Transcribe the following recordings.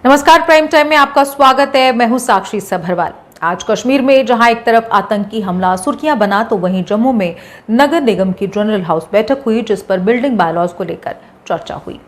नमस्कार, prime time में आपका स्वागत है। मैं हूं साक्षी सभरवाल। आज कश्मीर में जहां एक तरफ आतंकी हमला सुर्खियां बना, तो वहीं जम्मू में नगर निगम की जनरल हाउस बैठक हुई, जिस पर बिल्डिंग बायलॉज को लेकर चर्चा हुई।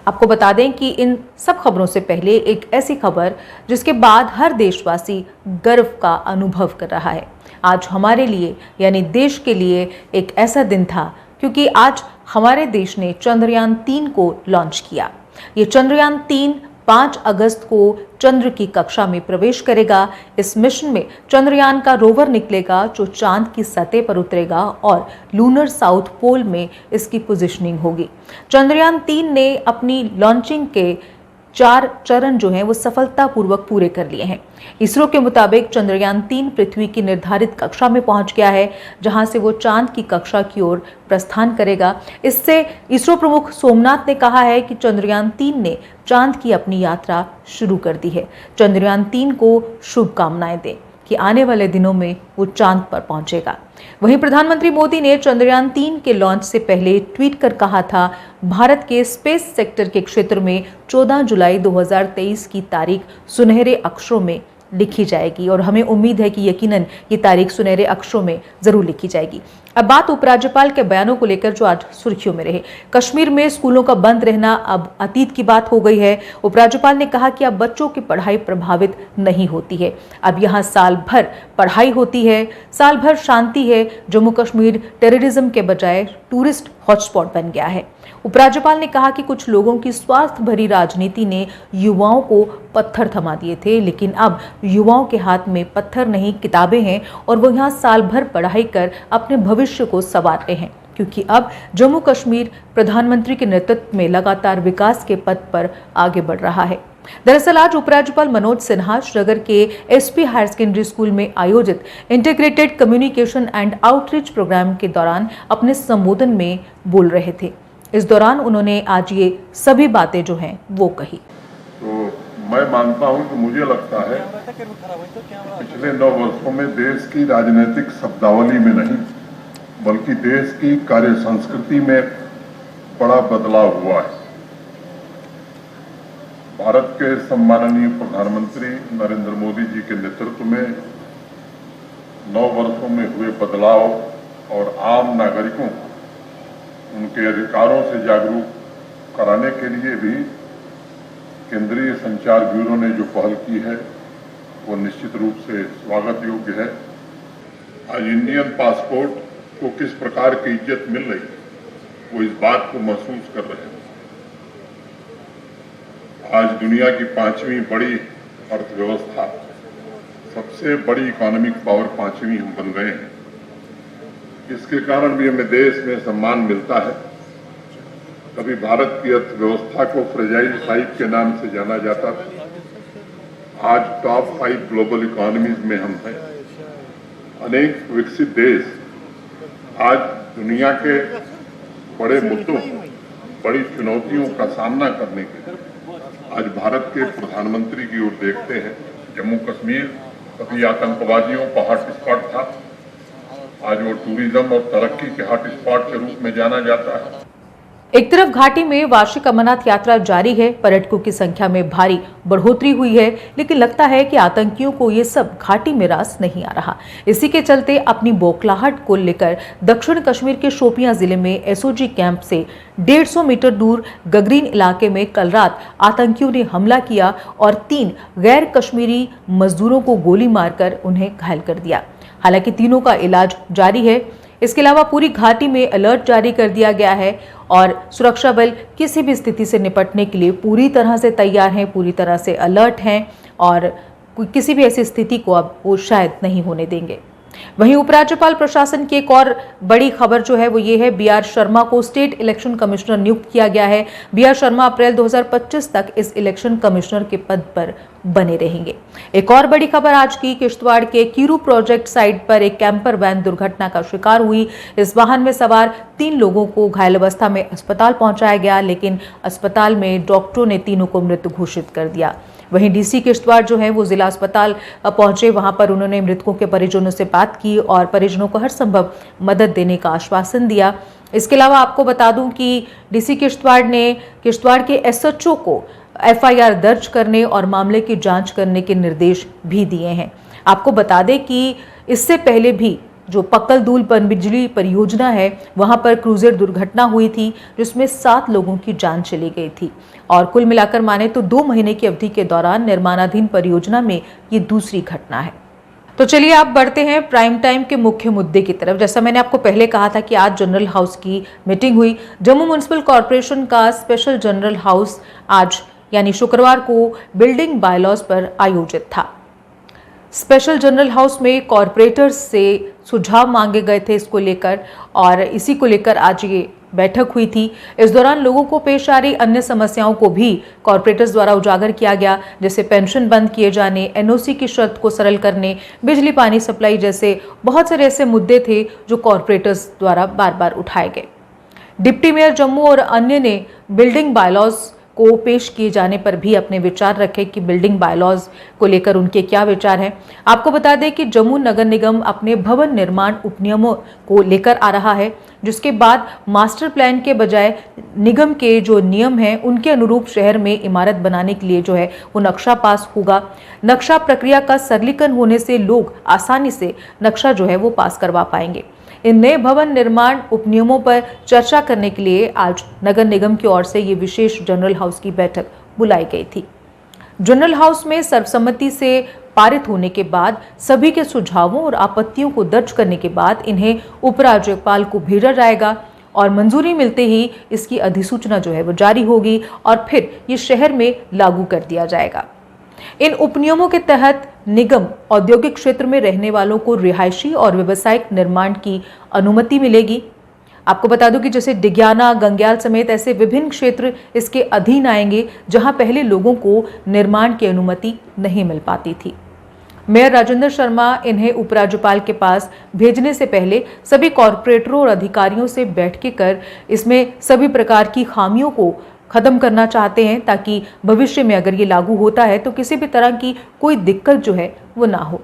आपको बता दें कि इन सब खबरों से पहले एक ऐसी खबर जिसके बाद हर देशवासी गर्व का अनुभव कर रहा है। आज हमारे लिए यानी देश के लिए एक ऐसा दिन था, क्योंकि आज हमारे देश ने चंद्रयान 3 को लॉन्च किया। ये चंद्रयान 3 5 अगस्त को चंद्र की कक्षा में प्रवेश करेगा। इस मिशन में चंद्रयान का रोवर निकलेगा, जो चांद की सतह पर उतरेगा और लूनर साउथ पोल में इसकी पोजीशनिंग होगी। चंद्रयान 3 ने अपनी लॉन्चिंग के 4 चरण जो हैं वो सफलतापूर्वक पूरे कर लिए हैं। इसरो के मुताबिक चंद्रयान 3 पृथ्वी की निर्धारित कक्षा में पहुंच गया है, जहां से वो चांद की कक्षा की ओर प्रस्थान करेगा। इससे इसरो प्रमुख सोमनाथ ने कहा है कि चंद्रयान 3 ने चांद की अपनी यात्रा शुरू कर दी है। चंद्रयान 3 को शुभकामनाएं दें कि आने वाले दिनों में वो चांद पर पहुंचेगा। वहीं प्रधानमंत्री मोदी ने चंद्रयान 3 के लॉन्च से पहले ट्वीट कर कहा था, भारत के स्पेस सेक्टर के क्षेत्र में 14 जुलाई 2023 की तारीख सुनहरे अक्षरों में लिखी जाएगी, और हमें उम्मीद है कि यकीनन ये तारीख सुनहरे अक्षरों में जरूर लिखी जाएगी। अब बात उपराज्यपाल के बयानों को लेकर, जो आज सुर्खियों में रहे। कश्मीर में स्कूलों का बंद रहना अब अतीत की बात हो गई है। उपराज्यपाल ने कहा कि अब बच्चों की पढ़ाई प्रभावित नहीं होती है। अब यहाँ साल भर पढ़ाई होती है, साल भर शांति है। जम्मू कश्मीर टेररिज्म के बजाय टूरिस्ट हॉटस्पॉट बन गया है। उपराज्यपाल ने कहा कि कुछ लोगों की स्वार्थ भरी राजनीति ने युवाओं को पत्थर थमा दिए थे, लेकिन अब युवाओं के हाथ में पत्थर नहीं किताबें हैं, और वो यहाँ साल भर पढ़ाई कर अपने भविष्य को संवार रहे हैं, क्योंकि अब जम्मू कश्मीर प्रधानमंत्री के नेतृत्व में लगातार विकास के पथ पर आगे बढ़ रहा है। दरअसल आज उपराज्यपाल मनोज सिन्हा श्रीनगर के एसपी हायर सेकेंडरी स्कूल में आयोजित integrated communication and outreach programme के दौरान अपने संबोधन में बोल रहे थे। इस दौरान उन्होंने आज ये सभी बातें जो हैं वो कही। तो मैं मानता हूं कि मुझे लगता है पिछले 9 वर्षों में देश की राजनीतिक शब्दावली में नहीं, बल्कि देश की कार्य संस्कृति में बड़ा बदलाव हुआ है। भारत के सम्माननीय प्रधानमंत्री नरेंद्र मोदी जी के नेतृत्व में 9 वर्षों में हुए बदलाव और आम नागरिकों को उनके अधिकारों से जागरूक कराने के लिए भी केंद्रीय संचार ब्यूरो ने जो पहल की है वो निश्चित रूप से स्वागत योग्य है। आज इंडियन पासपोर्ट को किस प्रकार की इज्जत मिल रही है, वो इस बात को महसूस कर रहे हैं। आज दुनिया की 5वीं बड़ी अर्थव्यवस्था, सबसे बड़ी इकोनॉमिक पावर 5वीं हम बन गए हैं। इसके कारण भी हमें देश में सम्मान मिलता है। कभी भारत की अर्थव्यवस्था को फ्रेजाइल 5 के नाम से जाना जाता था। आज टॉप 5 ग्लोबल इकोनॉमीज में हम हैं। अनेक विकसित देश आज दुनिया के बड़े मुद्दों, बड़ी चुनौतियों का सामना करने के लिए आज भारत के प्रधानमंत्री की ओर देखते हैं। जम्मू कश्मीर कभी आतंकवादियों का हॉटस्पॉट था, आज वो टूरिज्म और तरक्की के हॉटस्पॉट के रूप में जाना जाता है। एक तरफ घाटी में वार्षिक अमरनाथ यात्रा जारी है, पर्यटकों की संख्या में भारी बढ़ोतरी हुई है, लेकिन लगता है कि आतंकियों को ये सब घाटी में रास नहीं आ रहा। इसी के चलते अपनी बौखलाहट को लेकर दक्षिण कश्मीर के शोपियां जिले में एसओजी कैंप से 150 मीटर दूर गगरीन इलाके में कल रात आतंकियों ने हमला किया और 3 गैर कश्मीरी मजदूरों को गोली मारकर उन्हें घायल कर दिया। हालांकि तीनों का इलाज जारी है। इसके अलावा पूरी घाटी में अलर्ट जारी कर दिया गया है और सुरक्षा बल किसी भी स्थिति से निपटने के लिए पूरी तरह से तैयार हैं, पूरी तरह से अलर्ट हैं, और किसी भी ऐसी स्थिति को अब वो शायद नहीं होने देंगे। वहीं उपराज्यपाल प्रशासन की एक और बड़ी खबर जो है वो ये है, बीआर शर्मा को स्टेट इलेक्शन कमिश्नर नियुक्त किया गया है। बीआर शर्मा अप्रैल 2025 तक इस इलेक्शन कमिश्नर के पद पर बने रहेंगे। एक और बड़ी खबर आज की, किश्तवाड़ के कीरू प्रोजेक्ट साइट पर एक कैंपर वैन दुर्घटना का शिकार हुई। इस वाहन में सवार 3 लोगों को घायल अवस्था में अस्पताल पहुंचाया गया, लेकिन अस्पताल में डॉक्टरों ने तीनों को मृत घोषित कर दिया। वहीं डीसी किश्तवाड़ जो है वो जिला अस्पताल पहुंचे, वहां पर उन्होंने मृतकों के परिजनों से बात की और परिजनों को हर संभव मदद देने का आश्वासन दिया। इसके अलावा आपको बता दूं कि डीसी किश्तवाड़ ने किश्तवाड़ के एसएचओ को एफआईआर दर्ज करने और मामले की जांच करने के निर्देश भी दिए हैं। आपको बता दें कि इससे पहले भी जो पक्कलदूल पनबिजली परियोजना है वहां पर क्रूजर दुर्घटना हुई थी जिसमें 7 लोगों की जान चली गई थी और कुल मिलाकर माने तो 2 महीने की अवधि के दौरान निर्माणाधीन परियोजना में ये दूसरी घटना है। तो चलिए आप बढ़ते हैं प्राइम टाइम के मुख्य मुद्दे की तरफ। जैसा मैंने आपको पहले कहा था कि आज जनरल हाउस की मीटिंग हुई। जम्मू म्युनिसिपल कॉर्पोरेशन का स्पेशल जनरल हाउस आज यानी शुक्रवार को बिल्डिंग बायलॉज पर आयोजित था। स्पेशल जनरल हाउस में कॉरपोरेटर्स से सुझाव मांगे गए थे इसको लेकर और इसी को लेकर आज ये बैठक हुई थी। इस दौरान लोगों को पेश आ रही अन्य समस्याओं को भी कॉरपोरेटर्स द्वारा उजागर किया गया, जैसे पेंशन बंद किए जाने, एनओसी की शर्त को सरल करने, बिजली पानी सप्लाई जैसे बहुत सारे ऐसे मुद्दे थे जो कॉरपोरेटर्स द्वारा बार बार उठाए गए। डिप्टी मेयर जम्मू और अन्य ने बिल्डिंग बायलॉज को पेश किए जाने पर भी अपने विचार रखे कि बिल्डिंग बायलॉज को लेकर उनके क्या विचार हैं। आपको बता दें कि जम्मू नगर निगम अपने भवन निर्माण उपनियमों को लेकर आ रहा है, जिसके बाद मास्टर प्लान के बजाय निगम के जो नियम हैं उनके अनुरूप शहर में इमारत बनाने के लिए जो है वो नक्शा पास होगा। नक्शा प्रक्रिया का सरलीकरण होने से लोग आसानी से नक्शा जो है वो पास करवा पाएंगे। इन नए भवन निर्माण उपनियमों पर चर्चा करने के लिए आज नगर निगम की ओर से ये विशेष जनरल हाउस की बैठक बुलाई गई थी। जनरल हाउस में सर्वसम्मति से पारित होने के बाद सभी के सुझावों और आपत्तियों को दर्ज करने के बाद इन्हें उपराज्यपाल को भेजा जाएगा और मंजूरी मिलते ही इसकी अधिसूचना जो है वो जारी होगी और फिर ये शहर में लागू कर दिया जाएगा। इन उपनियमों के तहत निगम औद्योगिक क्षेत्र में रहने वालों को रिहायशी और व्यावसायिक निर्माण की अनुमति मिलेगी। आपको बता दूं कि जैसे डिग्याना, गंग्याल समेत ऐसे विभिन्न क्षेत्र इसके अधीन आएंगे जहां पहले लोगों को निर्माण की अनुमति नहीं मिल पाती थी। मेयर राजेंद्र शर्मा इन्हें उपराज्यपाल के पास भेजने से पहले सभी कॉरपोरेटरों और अधिकारियों से बैठकें कर इसमें सभी प्रकार की खामियों को खत्म करना चाहते हैं ताकि भविष्य में अगर ये लागू होता है तो किसी भी तरह की कोई दिक्कत जो है वो ना हो।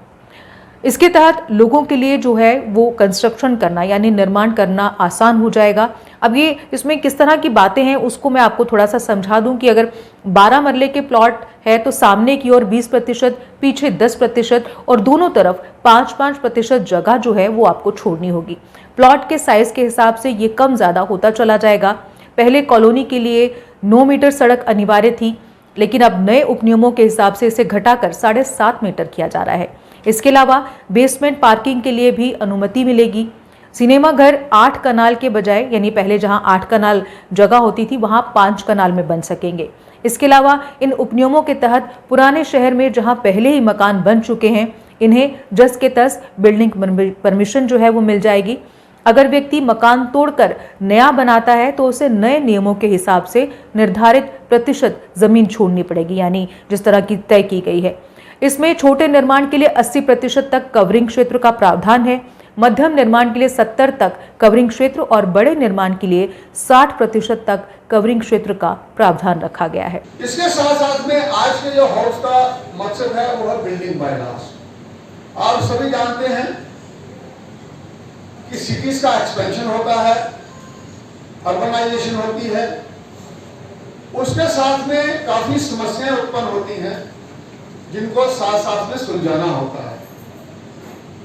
इसके तहत लोगों के लिए जो है वो कंस्ट्रक्शन करना यानी निर्माण करना आसान हो जाएगा। अब ये इसमें किस तरह की बातें हैं उसको मैं आपको थोड़ा सा समझा दूं कि अगर 12 मरले के प्लॉट है तो सामने की ओर 20%, पीछे 10% और दोनों तरफ 5-5% जगह जो है वो आपको छोड़नी होगी। प्लॉट के साइज के हिसाब से ये कम ज़्यादा होता चला जाएगा। पहले कॉलोनी के लिए 9 मीटर सड़क अनिवार्य थी, लेकिन अब नए उपनियमों के हिसाब से इसे घटाकर 7.5 मीटर किया जा रहा है। इसके अलावा बेसमेंट पार्किंग के लिए भी अनुमति मिलेगी। सिनेमा घर 8 कनाल के बजाय यानी पहले जहां 8 कनाल जगह होती थी वहां 5 कनाल में बन सकेंगे। इसके अलावा इन उपनियमों के तहत पुराने शहर में जहां पहले ही मकान बन चुके हैं इन्हें जस के तस बिल्डिंग परमिशन जो है वो मिल जाएगी। अगर व्यक्ति मकान तोड़कर नया बनाता है तो उसे नए नियमों के हिसाब से निर्धारित प्रतिशत जमीन छोड़नी पड़ेगी, यानी जिस तरह की तय की गई है। इसमें छोटे निर्माण के लिए 80% तक कवरिंग क्षेत्र का प्रावधान है, मध्यम निर्माण के लिए 70 तक कवरिंग क्षेत्र और बड़े निर्माण के लिए 60% तक कवरिंग क्षेत्र का प्रावधान रखा गया है। इसके साथ साथ में आज के जो हाउस का मकसद है वो है बिल्डिंग बायलॉज। आप सभी जानते हैं कि सिटीज का एक्सपेंशन होता है, अर्बनाइजेशन होती है, उसके साथ में काफी समस्याएं उत्पन्न होती हैं जिनको साथ साथ में सुलझाना होता है।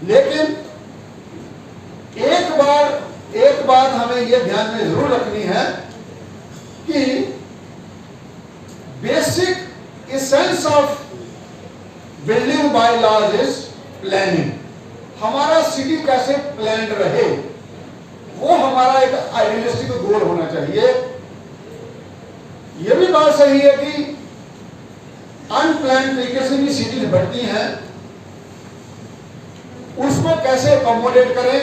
लेकिन एक बात हमें यह ध्यान में जरूर रखनी है कि basic essence of building bylaws is planning. हमारा सिटी कैसे प्लान रहे वो हमारा एक आइडियलिस्टिक गोल होना चाहिए। यह भी बात सही है कि अनप्लान तरीके से भी सिटीज बढ़ती हैं, उसको कैसे अकोमोडेट करें,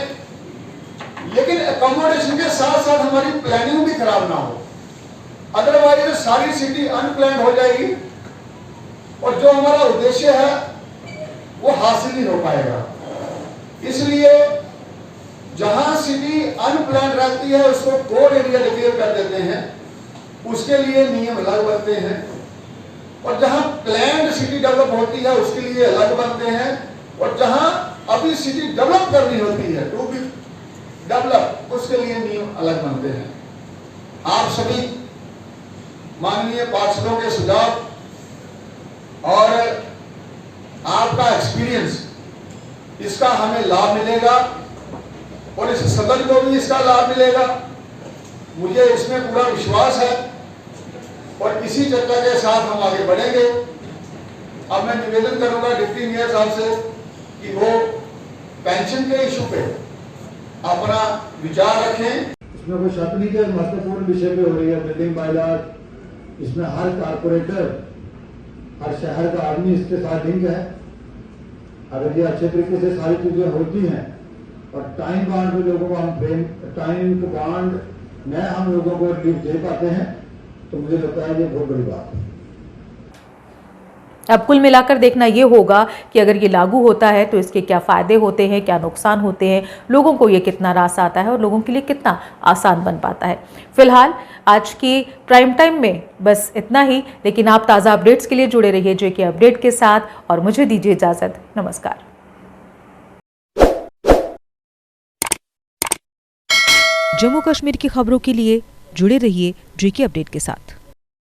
लेकिन अकोमोडेशन के साथ साथ हमारी प्लानिंग भी खराब ना हो, अदरवाइज सारी सिटी अनप्लान हो जाएगी और जो हमारा उद्देश्य है वो हासिल नहीं हो पाएगा। इसलिए जहां सिटी अनप्लान रहती है उसको कोड एरिया डिक्लेयर कर देते हैं, उसके लिए नियम अलग बनते हैं, और जहां प्लान्ड सिटी डेवलप होती है उसके लिए अलग बनते हैं, और जहां अभी सिटी डेवलप करनी होती है टू बी डेवलप उसके लिए नियम अलग बनते हैं। आप सभी माननीय पार्षदों के सुझाव और आपका एक्सपीरियंस, इसका हमें लाभ मिलेगा और इस सदन को भी इसका लाभ मिलेगा। मुझे इसमें पूरा विश्वास है और इसी चर्चा के साथ हम आगे बढ़ेंगे। अब मैं निवेदन करूंगा डिप्टी मेयर साहब से कि वो पेंशन के इशू पे अपना विचार रखें। इसमें कोई शक नहीं कि महत्वपूर्ण विषय पे हो रही है बिल्डिंग बायलॉज। इसमें हर कारपोरेटर, हर शहर का आदमी इसके साथ लिंक है। अगर ये अच्छे तरीके से सारी चीजें होती हैं और टाइम बाउंड में लोगों को हम टाइम बाउंड में हम लोगों को रिलीफ दे पाते हैं, तो मुझे लगता है ये बहुत बड़ी बात है। अब कुल मिलाकर देखना ये होगा कि अगर ये लागू होता है तो इसके क्या फ़ायदे होते हैं, क्या नुकसान होते हैं, लोगों को ये कितना रास आता है और लोगों के लिए कितना आसान बन पाता है। फिलहाल आज की प्राइम टाइम में बस इतना ही, लेकिन आप ताज़ा अपडेट्स के लिए जुड़े रहिए जेके अपडेट के साथ और मुझे दीजिए इजाज़त। नमस्कार। जम्मू कश्मीर की खबरों के लिए जुड़े रहिए जेके अपडेट के साथ।